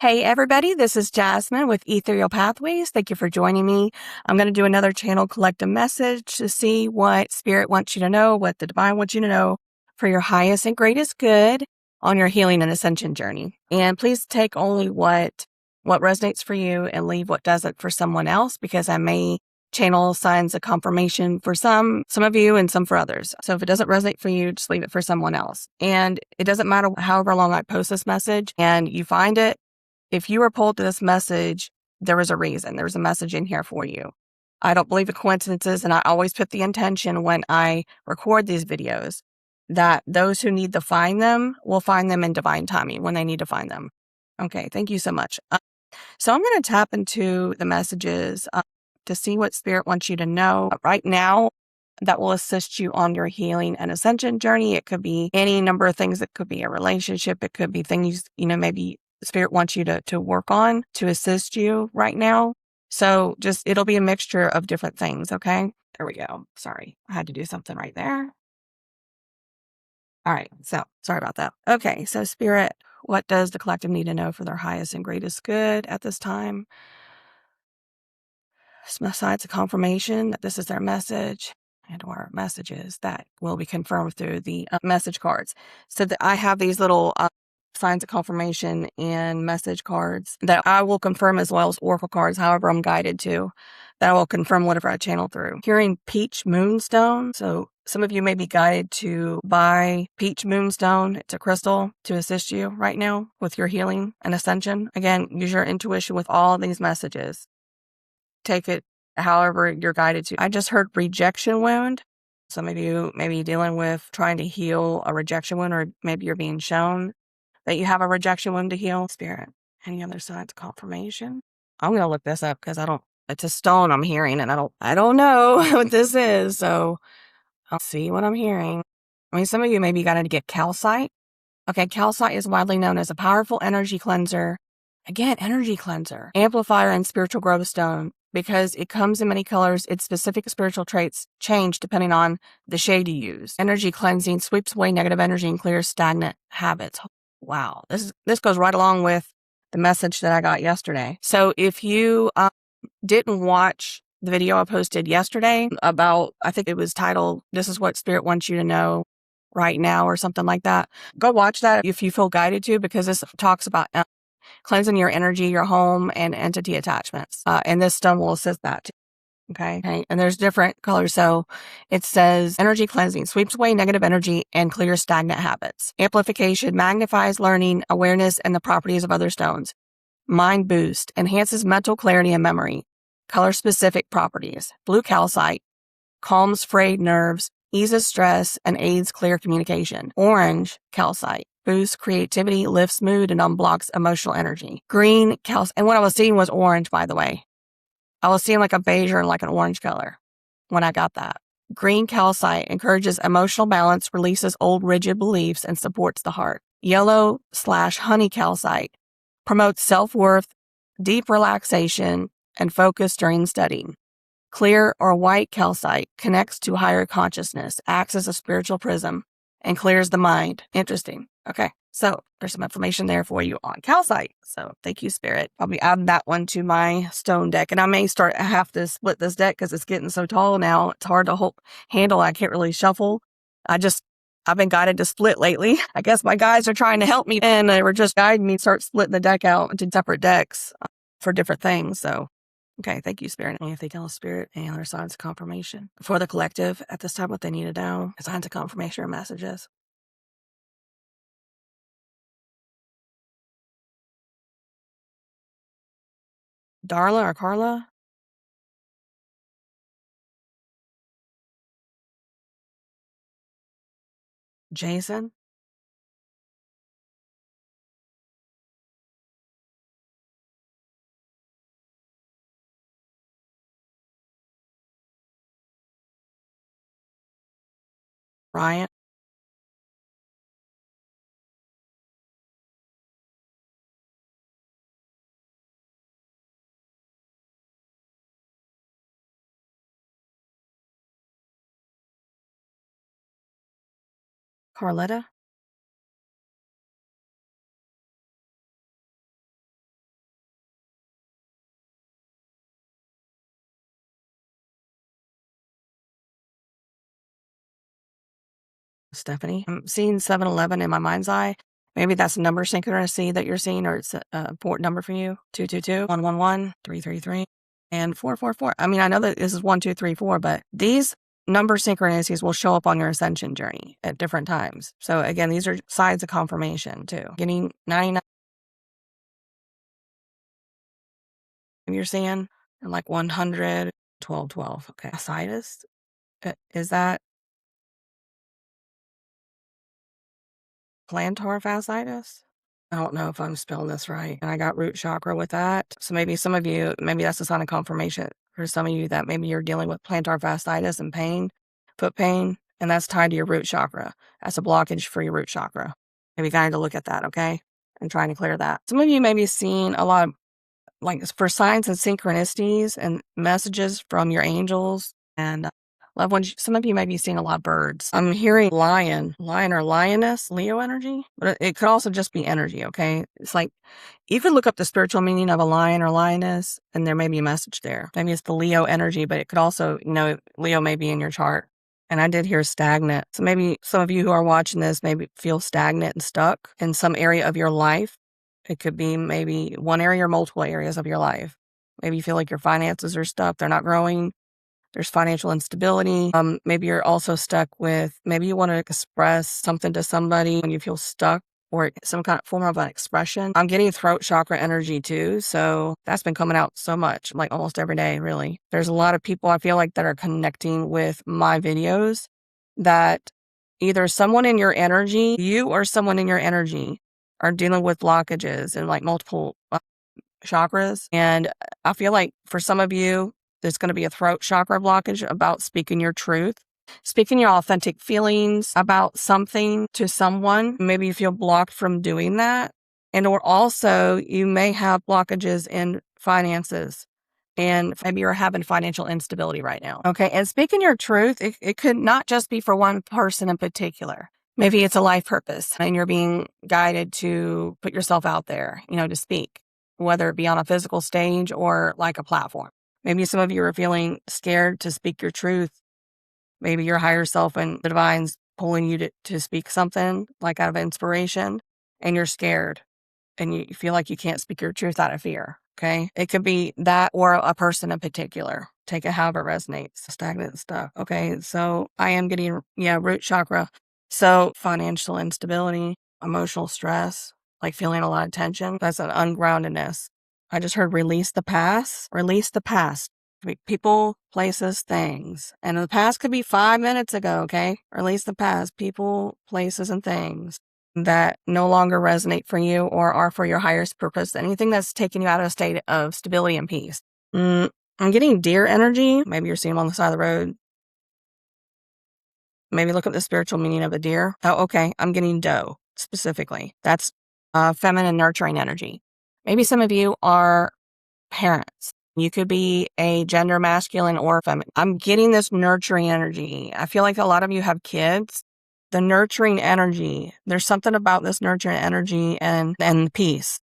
Hey everybody, this is Jasmine with Ethereal Pathways. Thank you for joining me. I'm going to do another channel collective message to see what Spirit wants you to know, what the Divine wants you to know for your highest and greatest good on your healing and ascension journey. And please take only what resonates for you and leave what doesn't for someone else, because I may channel signs of confirmation for some of you and some for others. So if it doesn't resonate for you, just leave it for someone else. And it doesn't matter however long I post this message and you find it. If you were pulled to this message, there was a reason. There was a message in here for you. I don't believe in coincidences, and I always put the intention when I record these videos that those who need to find them will find them in divine timing when they need to find them. Okay, thank you so much. So I'm going to tap into the messages to see what Spirit wants you to know right now that will assist you on your healing and ascension journey. It could be any number of things. It could be a relationship. It could be things, maybe Spirit wants you to work on to assist you right now. So it'll be a mixture of different things. Okay. There we go. Sorry. I had to do something right there. All right. So sorry about that. Okay. So Spirit, what does the collective need to know for their highest and greatest good at this time? Besides a confirmation that this is their message and or messages that will be confirmed through the message cards. So that I have these little signs of confirmation and message cards that I will confirm, as well as oracle cards, however I'm guided to, that I will confirm whatever I channel through. Hearing peach moonstone. So some of you may be guided to buy peach moonstone. It's a crystal to assist you right now with your healing and ascension. Again, use your intuition with all these messages. Take it however you're guided to. I just heard rejection wound. Some of you may be dealing with trying to heal a rejection wound, or maybe you're being shown that you have a rejection wound to heal. Spirit, any other signs of confirmation? I'm going to look this up because it's a stone I'm hearing, and I don't know what this is. So I'll see what I'm hearing. I mean, some of you maybe got to get calcite. Okay, calcite is widely known as a powerful energy cleanser. Again, energy cleanser, amplifier, and spiritual growth stone. Because it comes in many colors, its specific spiritual traits change depending on the shade you use. Energy cleansing sweeps away negative energy and clears stagnant habits. Wow, this goes right along with the message that I got yesterday. So if you didn't watch the video I posted yesterday about, I think it was titled, "This is what Spirit wants you to know right now," or something like that, go watch that if you feel guided to, because this talks about cleansing your energy, your home, and entity attachments. And this stone will assist that too. Okay. And there's different colors. So it says energy cleansing sweeps away negative energy and clears stagnant habits. Amplification magnifies learning, awareness, and the properties of other stones. Mind boost enhances mental clarity and memory. Color specific properties. Blue calcite calms frayed nerves, eases stress, and aids clear communication. Orange calcite boosts creativity, lifts mood, and unblocks emotional energy. Green calcite, and what I was seeing was orange, by the way. I was seeing like a beige or like an orange color when I got that. Green calcite encourages emotional balance, releases old rigid beliefs, and supports the heart. Yellow/honey calcite promotes self-worth, deep relaxation, and focus during studying. Clear or white calcite connects to higher consciousness, acts as a spiritual prism, and clears the mind. Interesting. Okay, so there's some information there for you on calcite. So thank you, Spirit. I'll be adding that one to my stone deck, and I may have to split this deck because it's getting so tall now. It's hard to handle. I can't really shuffle. I've been guided to split lately. I guess my guys are trying to help me, and they were just guiding me to start splitting the deck out into separate decks for different things. So okay, thank you, Spirit. And if they tell us, Spirit, any other signs of confirmation for the collective at this time, what they need to know, signs of confirmation or messages. Darla or Carla? Jason? Ryan? Carletta? Stephanie. I'm seeing 711 in my mind's eye. Maybe that's a number synchronicity that you're seeing, or it's a port number for you. 222, 111, 333, and 444. I mean, I know that this is 1, 2, 3, 4, but these number synchronicities will show up on your ascension journey at different times. So again, these are signs of confirmation too. Getting 99, you're seeing, and like 100, 12, 12. Okay. Fasciitis? Is that plantar fasciitis? I don't know if I'm spelling this right. And I got root chakra with that. So maybe some of you, maybe that's a sign of confirmation for some of you that maybe you're dealing with plantar fasciitis and pain, foot pain, and that's tied to your root chakra. That's a blockage for your root chakra. Maybe you got to look at that, okay? And trying to clear that. Some of you may be seeing a lot of, like, for signs and synchronicities and messages from your angels and loved ones. Some of you may be seeing a lot of birds. I'm hearing lion or lioness, Leo energy, but it could also just be energy, okay? It's like, you could look up the spiritual meaning of a lion or lioness, and there may be a message there. Maybe it's the Leo energy, but it could also, Leo may be in your chart. And I did hear stagnant. So maybe some of you who are watching this maybe feel stagnant and stuck in some area of your life. It could be maybe one area or multiple areas of your life. Maybe you feel like your finances are stuck. They're not growing. There's financial instability. Maybe you're also stuck with, maybe you want to express something to somebody when you feel stuck, or some kind of form of an expression. I'm getting throat chakra energy too. So that's been coming out so much, like almost every day, really. There's a lot of people I feel like that are connecting with my videos, that either someone in your energy, you or someone in your energy, are dealing with blockages in like multiple chakras. And I feel like for some of you, there's going to be a throat chakra blockage about speaking your truth, speaking your authentic feelings about something to someone. Maybe you feel blocked from doing that. And or also you may have blockages in finances, and maybe you're having financial instability right now. Okay. And speaking your truth, it could not just be for one person in particular. Maybe it's a life purpose and you're being guided to put yourself out there, to speak, whether it be on a physical stage or like a platform. Maybe some of you are feeling scared to speak your truth. Maybe your higher self and the divine's pulling you to speak something like out of inspiration, and you're scared and you feel like you can't speak your truth out of fear. Okay. It could be that or a person in particular. Take it however it resonates. Stagnant stuff. Okay. So I am getting, root chakra. So financial instability, emotional stress, like feeling a lot of tension. That's an ungroundedness. I just heard release the past. Release the past. People, places, things. And the past could be 5 minutes ago, okay? Release the past. People, places, and things that no longer resonate for you or are for your highest purpose. Anything that's taking you out of a state of stability and peace. I'm getting deer energy. Maybe you're seeing them on the side of the road. Maybe look up the spiritual meaning of a deer. Oh, okay. I'm getting doe specifically. That's feminine nurturing energy. Maybe some of you are parents. You could be a gender masculine or feminine. I'm getting this nurturing energy. I feel like a lot of you have kids. The nurturing energy, there's something about this nurturing energy and peace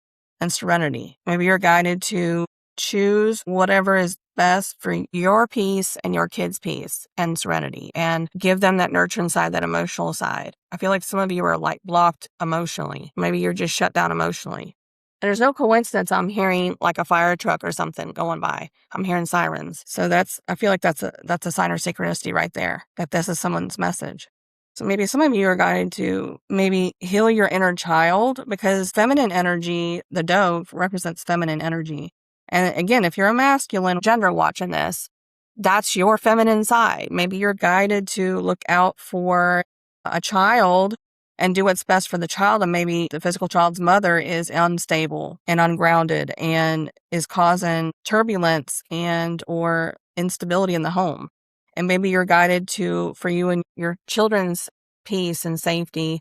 and serenity. Maybe you're guided to choose whatever is best for your peace and your kids' peace and serenity, and give them that nurturing side, that emotional side. I feel like some of you are like blocked emotionally. Maybe you're just shut down emotionally. And there's no coincidence I'm hearing like a fire truck or something going by. I'm hearing sirens. So I feel like that's a sign or synchronicity right there, that this is someone's message. So maybe some of you are guided to maybe heal your inner child, because feminine energy, the doe represents feminine energy. And again, if you're a masculine gender watching this, that's your feminine side. Maybe you're guided to look out for a child and do what's best for the child. And maybe the physical child's mother is unstable and ungrounded and is causing turbulence and or instability in the home. And maybe you're guided for you and your children's peace and safety,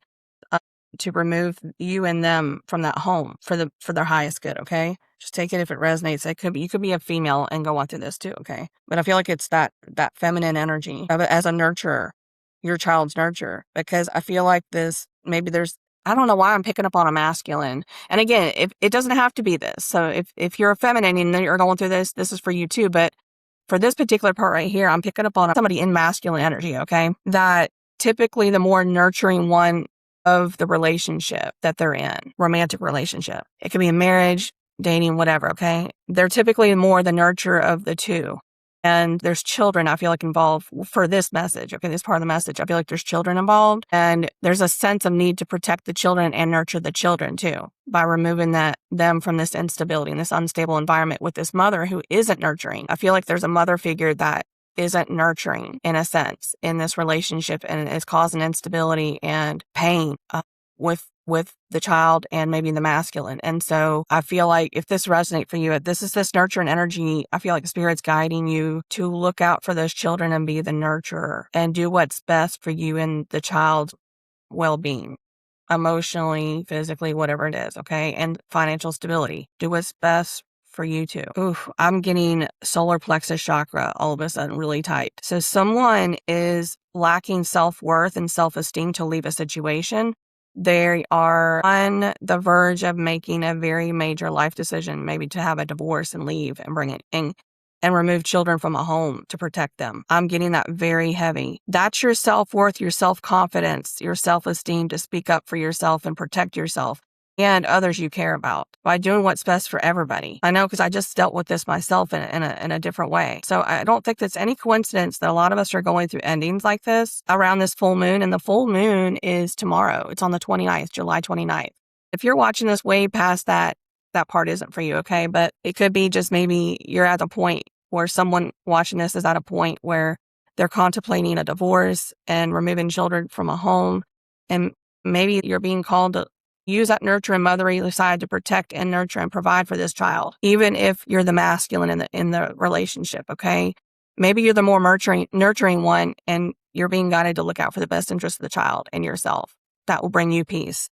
to remove you and them from that home for their highest good. Okay. Just take it if it resonates. You could be a female and go on through this too. Okay. But I feel like it's that feminine energy of it as a nurturer, your child's nurture, because I feel like I don't know why I'm picking up on a masculine. And again, if it doesn't have to be this. So if you're a feminine and you're going through this is for you too. But for this particular part right here, I'm picking up on somebody in masculine energy. Okay. That typically the more nurturing one of the relationship that they're in, romantic relationship. It could be a marriage, dating, whatever, okay? They're typically more the nurturer of the two. And there's children, I feel like, involved for this message. Okay, this part of the message, I feel like there's children involved. And there's a sense of need to protect the children and nurture the children too, by removing them from this instability and this unstable environment with this mother who isn't nurturing. I feel like there's a mother figure that isn't nurturing in a sense in this relationship and is causing instability and pain with the child and maybe the masculine. And so I feel like if this resonates for you, this is this nurturing energy. I feel like Spirit's guiding you to look out for those children and be the nurturer and do what's best for you and the child's well-being, emotionally, physically, whatever it is, okay? And financial stability. Do what's best for you too. Oof, I'm getting solar plexus chakra all of a sudden really tight. So someone is lacking self-worth and self-esteem to leave a situation. They are on the verge of making a very major life decision, maybe to have a divorce and leave and bring it in and remove children from a home to protect them. I'm getting that very heavy. That's your self-worth, your self-confidence, your self-esteem to speak up for yourself and protect yourself and others you care about by doing what's best for everybody. I know because I just dealt with this myself in a different way. So I don't think that's any coincidence that a lot of us are going through endings like this around this full moon. And the full moon is tomorrow. It's on the 29th, July 29th. If you're watching this way past that, that part isn't for you, okay? But it could be just maybe you're at a point where someone watching this is at a point where they're contemplating a divorce and removing children from a home. And maybe you're being called to use that nurturing motherly side to protect and nurture and provide for this child, even if you're the masculine in the relationship, okay? Maybe you're the more nurturing one and you're being guided to look out for the best interest of the child and yourself. That will bring you peace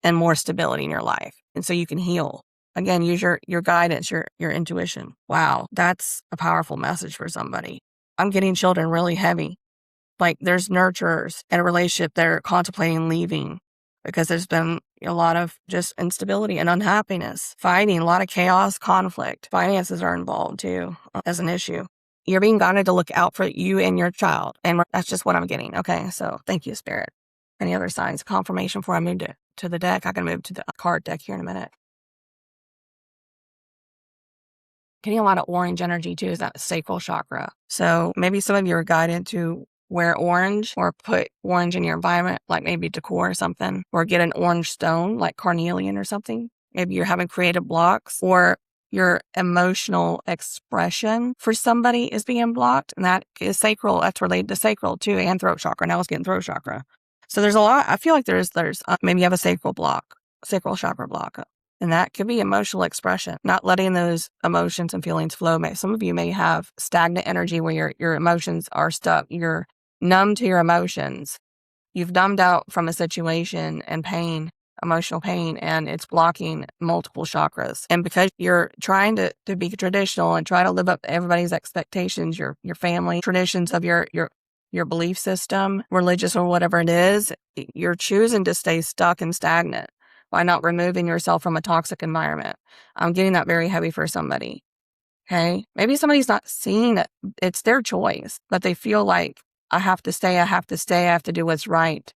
and more stability in your life. And so you can heal. Again, use your guidance, your intuition. Wow, that's a powerful message for somebody. I'm getting children really heavy. Like there's nurturers in a relationship that are contemplating leaving because there's been a lot of just instability and unhappiness, fighting, a lot of chaos, conflict. Finances are involved too as an issue. You're being guided to look out for you and your child. And that's just what I'm getting. Okay, so thank you, Spirit. Any other signs? Confirmation before I move to the deck? I can move to the card deck here in a minute. Getting a lot of orange energy too is that sacral chakra. So maybe some of you are guided to wear orange or put orange in your environment, like maybe decor or something, or get an orange stone like carnelian or something. Maybe you're having creative blocks or your emotional expression for somebody is being blocked. And that is sacral. That's related to sacral too and throat chakra. Now it's getting throat chakra. So there's a lot. I feel like there's maybe you have a sacral chakra block. And that could be emotional expression, not letting those emotions and feelings flow. Some of you may have stagnant energy where your emotions are stuck. You're numb to your emotions. You've numbed out from a situation and pain, emotional pain, and it's blocking multiple chakras. And because you're trying to be traditional and try to live up to everybody's expectations, your family traditions of your belief system, religious or whatever it is, you're choosing to stay stuck and stagnant by not removing yourself from a toxic environment. I'm getting that very heavy for somebody. Okay. Maybe somebody's not seeing it. It's their choice, but they feel like I have to stay. I have to do what's right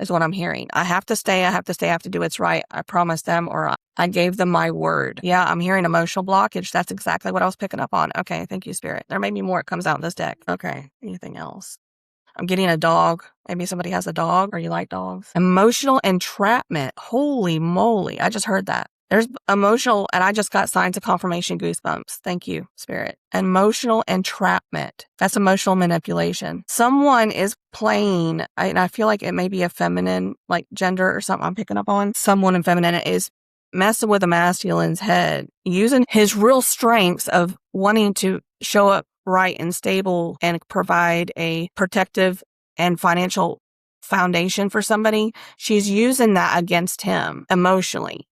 is what I'm hearing. I have to stay. I have to do what's right. I promised them or I gave them my word. Yeah. I'm hearing emotional blockage. That's exactly what I was picking up on. Okay. Thank you, Spirit. There may be more. It comes out in this deck. Okay. Anything else? I'm getting a dog. Maybe somebody has a dog or you like dogs. Emotional entrapment. Holy moly. I just heard that. There's emotional, and I just got signs of confirmation goosebumps. Thank you, Spirit. Emotional entrapment. That's emotional manipulation. Someone is playing, and I feel like it may be a feminine, like gender or something I'm picking up on. Someone in feminine is messing with a masculine's head, using his real strengths of wanting to show up right and stable and provide a protective and financial foundation for somebody. She's using that against him emotionally.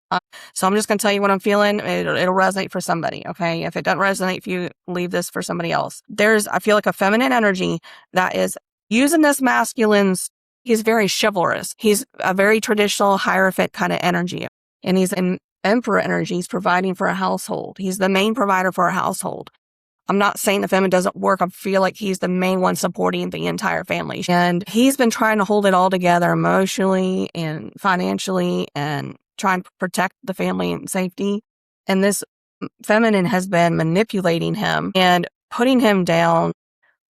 So I'm just going to tell you what I'm feeling. It'll resonate for somebody. Okay. If it doesn't resonate for you, leave this for somebody else. I feel like a feminine energy that is using this masculine's. He's very chivalrous. He's a very traditional hierophant kind of energy. And he's an emperor energy. He's providing for a household. He's the main provider for a household. I'm not saying the feminine doesn't work. I feel like he's the main one supporting the entire family. And he's been trying to hold it all together emotionally and financially and trying to protect the family and safety. And this feminine has been manipulating him and putting him down.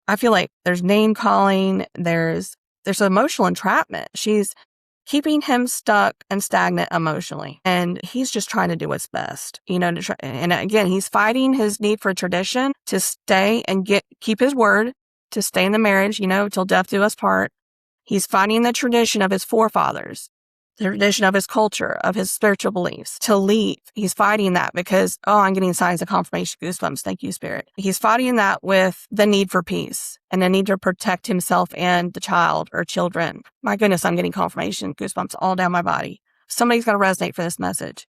I feel like there's name calling, there's emotional entrapment. She's keeping him stuck and stagnant emotionally. And he's just trying to do his best, to try. And again, he's fighting his need for tradition to stay and keep his word, to stay in the marriage, till death do us part. He's fighting the tradition of his forefathers, the tradition of his culture, of his spiritual beliefs, to leave. He's fighting that because, I'm getting signs of confirmation, goosebumps. Thank you, Spirit. He's fighting that with the need for peace and the need to protect himself and the child or children. My goodness, I'm getting confirmation, goosebumps all down my body. Somebody's going to resonate for this message.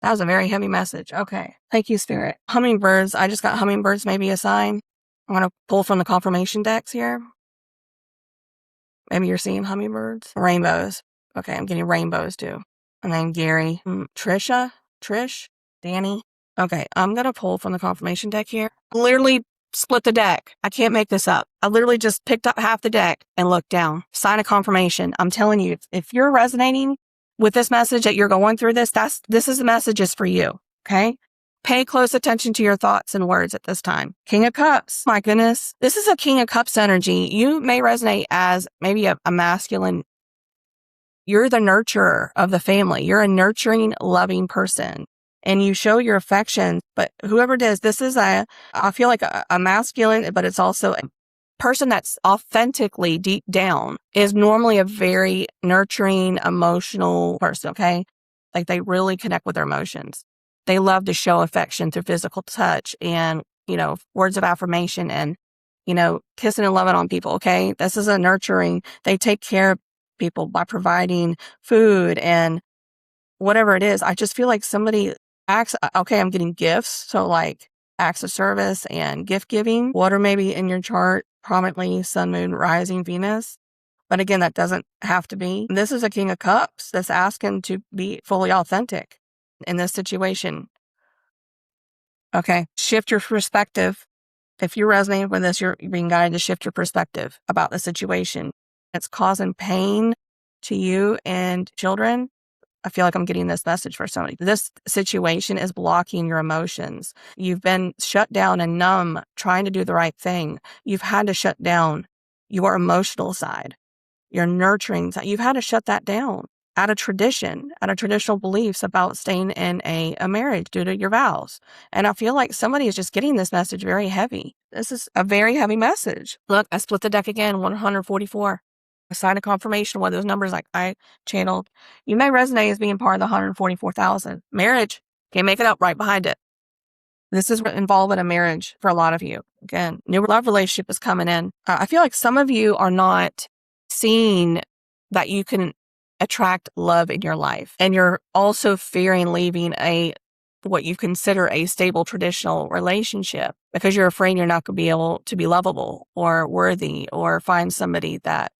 That was a very heavy message. Okay. Thank you, Spirit. Hummingbirds. I just got hummingbirds, maybe a sign. I'm going to pull from the confirmation decks here. Maybe you're seeing hummingbirds. Rainbows. Okay, I'm getting rainbows too. And then Gary, Trish, Danny. Okay, I'm going to pull from the confirmation deck here. Literally split the deck. I can't make this up. I literally just picked up half the deck and looked down. Sign of confirmation. I'm telling you, if you're resonating with this message that you're going through this is the messages for you. Okay? Pay close attention to your thoughts and words at this time. King of Cups. My goodness. This is a King of Cups energy. You may resonate as maybe a masculine. You're the nurturer of the family. You're a nurturing, loving person. And you show your affection. But whoever it is, this is I feel like a masculine, but it's also a person that's authentically deep down is normally a very nurturing, emotional person, okay? Like they really connect with their emotions. They love to show affection through physical touch and, words of affirmation and, kissing and loving on people, okay? This is a nurturing. They take care of people by providing food and whatever it is. I just feel like somebody acts, okay, I'm getting gifts. So like acts of service and gift giving. Water maybe in your chart, prominently sun, moon, rising, Venus. But again, that doesn't have to be. This is a King of Cups that's asking to be fully authentic in this situation. Okay, shift your perspective. If you're resonating with this, you're being guided to shift your perspective about the situation. It's causing pain to you and children. I feel like I'm getting this message for somebody. This situation is blocking your emotions. You've been shut down and numb trying to do the right thing. You've had to shut down your emotional side, your nurturing side. You've had to shut that down out of traditional beliefs about staying in a marriage due to your vows. And I feel like somebody is just getting this message very heavy. This is a very heavy message. Look, I split the deck again, 144. A sign of confirmation, one of those numbers like I channeled. You may resonate as being part of the 144,000. Marriage, can't make it up, right behind it. This is involved in a marriage for a lot of you. Again, new love relationship is coming in. I feel like some of you are not seeing that you can attract love in your life. And you're also fearing leaving what you consider a stable traditional relationship because you're afraid you're not going to be able to be lovable or worthy or find somebody that,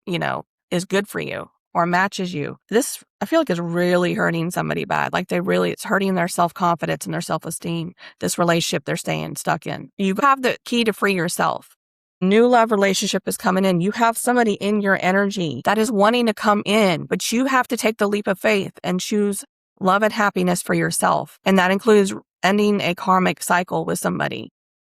is good for you or matches you. This, I feel like, is really hurting somebody bad. Like it's hurting their self-confidence and their self-esteem, this relationship they're staying stuck in. You have the key to free yourself. New love relationship is coming in. You have somebody in your energy that is wanting to come in, but you have to take the leap of faith and choose love and happiness for yourself. And that includes ending a karmic cycle with somebody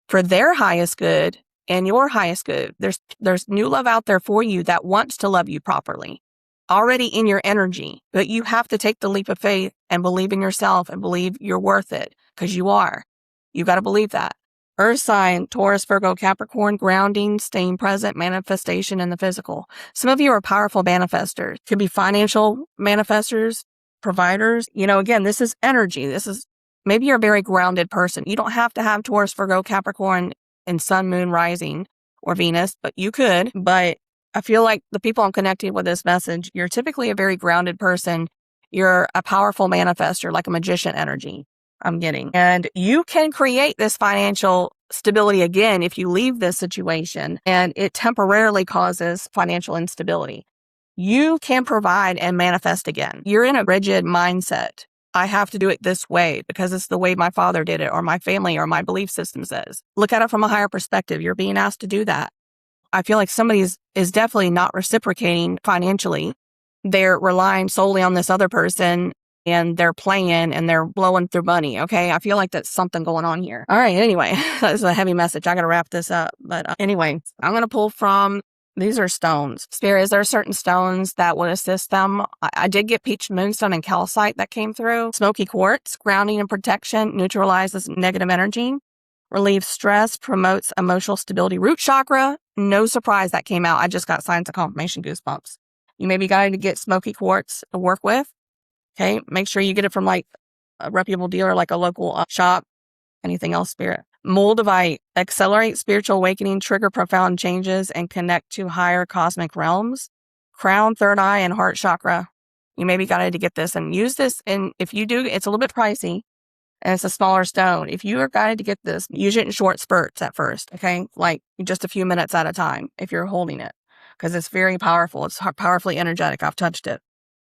for their highest good and your highest good. There's new love out there for you that wants to love you properly, already in your energy, but you have to take the leap of faith and believe in yourself and believe you're worth it because you are. You got to believe that. Earth sign, Taurus, Virgo, Capricorn, grounding, staying present, manifestation in the physical. Some of you are powerful manifestors. Could be financial manifestors, providers. Again, this is energy. This is maybe you're a very grounded person. You don't have to have Taurus, Virgo, Capricorn, and sun, moon, rising, or Venus, but you could. But I feel like the people I'm connecting with this message, you're typically a very grounded person. You're a powerful manifester, like a magician energy I'm getting. And you can create this financial stability again if you leave this situation and it temporarily causes financial instability. You can provide and manifest again. You're in a rigid mindset I have to do it this way because it's the way my father did it or my family or my belief system says. Look at it from a higher perspective. You're being asked to do that. I feel like somebody is definitely not reciprocating financially. They're relying solely on this other person and they're playing and they're blowing through money. Okay. I feel like that's something going on here. All right. Anyway, that's a heavy message. I got to wrap this up. But anyway, I'm going to pull from, these are stones. Spirit, is there certain stones that would assist them? I did get peach moonstone and calcite that came through. Smoky quartz, grounding and protection, neutralizes negative energy, relieves stress, promotes emotional stability. Root chakra, no surprise that came out. I just got signs of confirmation goosebumps. You may be guided to get smoky quartz to work with. Okay. Make sure you get it from like a reputable dealer, like a local shop. Anything else, Spirit? Moldavite, accelerate spiritual awakening, trigger profound changes, and connect to higher cosmic realms. Crown, third eye, and heart chakra. You may be guided to get this and use this. And if you do, it's a little bit pricey and it's a smaller stone. If you are guided to get this, use it in short spurts at first. Okay. Like just a few minutes at a time if you're holding it, because it's very powerful. It's powerfully energetic. I've touched it.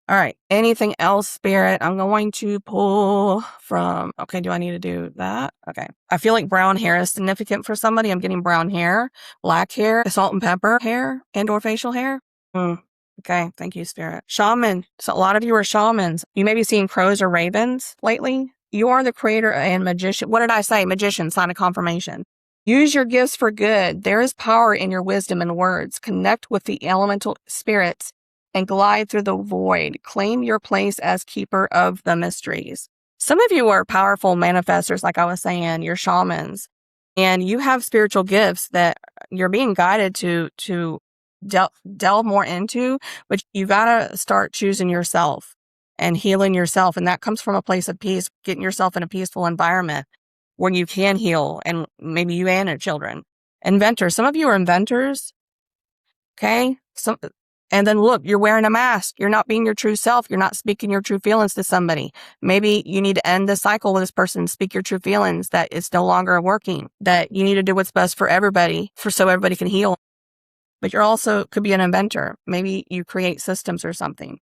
All right. Anything else, Spirit? I'm going to pull from, okay, do I need to do that? Okay. I feel like brown hair is significant for somebody. I'm getting brown hair, black hair, salt and pepper hair, and or facial hair. Okay. Thank you, Spirit. Shaman. So a lot of you are shamans. You may be seeing crows or ravens lately. You are the creator and magician. What did I say? Magician, sign of confirmation. Use your gifts for good. There is power in your wisdom and words. Connect with the elemental spirits and glide through the void. Claim your place as keeper of the mysteries. Some of you are powerful manifestors, like I was saying, you're shamans, and you have spiritual gifts that you're being guided to delve more into, but you got to start choosing yourself and healing yourself. And that comes from a place of peace, getting yourself in a peaceful environment where you can heal, and maybe you and your children. Inventors. Some of you are inventors. Okay. And then look, you're wearing a mask. You're not being your true self. You're not speaking your true feelings to somebody. Maybe you need to end the cycle with this person, speak your true feelings, that it's no longer working, that you need to do what's best for everybody so everybody can heal. But you're also could be an inventor. Maybe you create systems or something.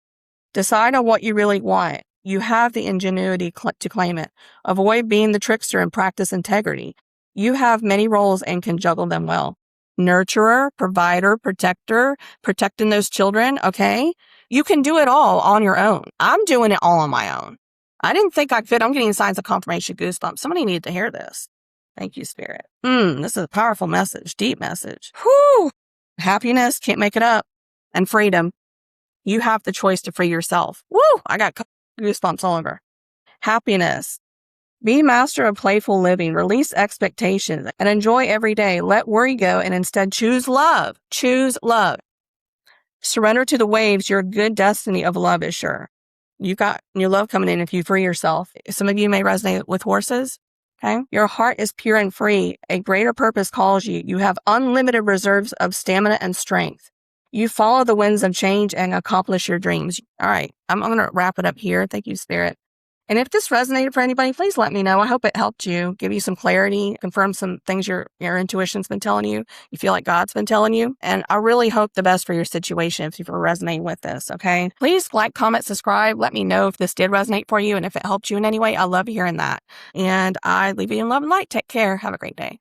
Decide on what you really want. You have the ingenuity to claim it. Avoid being the trickster and practice integrity. You have many roles and can juggle them well. Nurturer, provider, protector, protecting those children, okay? You can do it all on your own. I'm doing it all on my own. I didn't think I could. I'm getting signs of confirmation goosebumps. Somebody needed to hear this. Thank you, Spirit. This is a powerful message, deep message. Whew! Happiness, can't make it up. And freedom. You have the choice to free yourself. Woo! I got goosebumps all over. Happiness. Be master of playful living, release expectations, and enjoy every day. Let worry go and instead choose love. Choose love. Surrender to the waves. Your good destiny of love is sure. You got new love coming in if you free yourself. Some of you may resonate with horses. Okay. Your heart is pure and free. A greater purpose calls you. You have unlimited reserves of stamina and strength. You follow the winds of change and accomplish your dreams. All right. I'm going to wrap it up here. Thank you, Spirit. And if this resonated for anybody, please let me know. I hope it helped you, give you some clarity, confirm some things your intuition's been telling you, you feel like God's been telling you. And I really hope the best for your situation if you're resonating with this, okay? Please like, comment, subscribe. Let me know if this did resonate for you and if it helped you in any way. I love hearing that. And I leave you in love and light. Take care. Have a great day.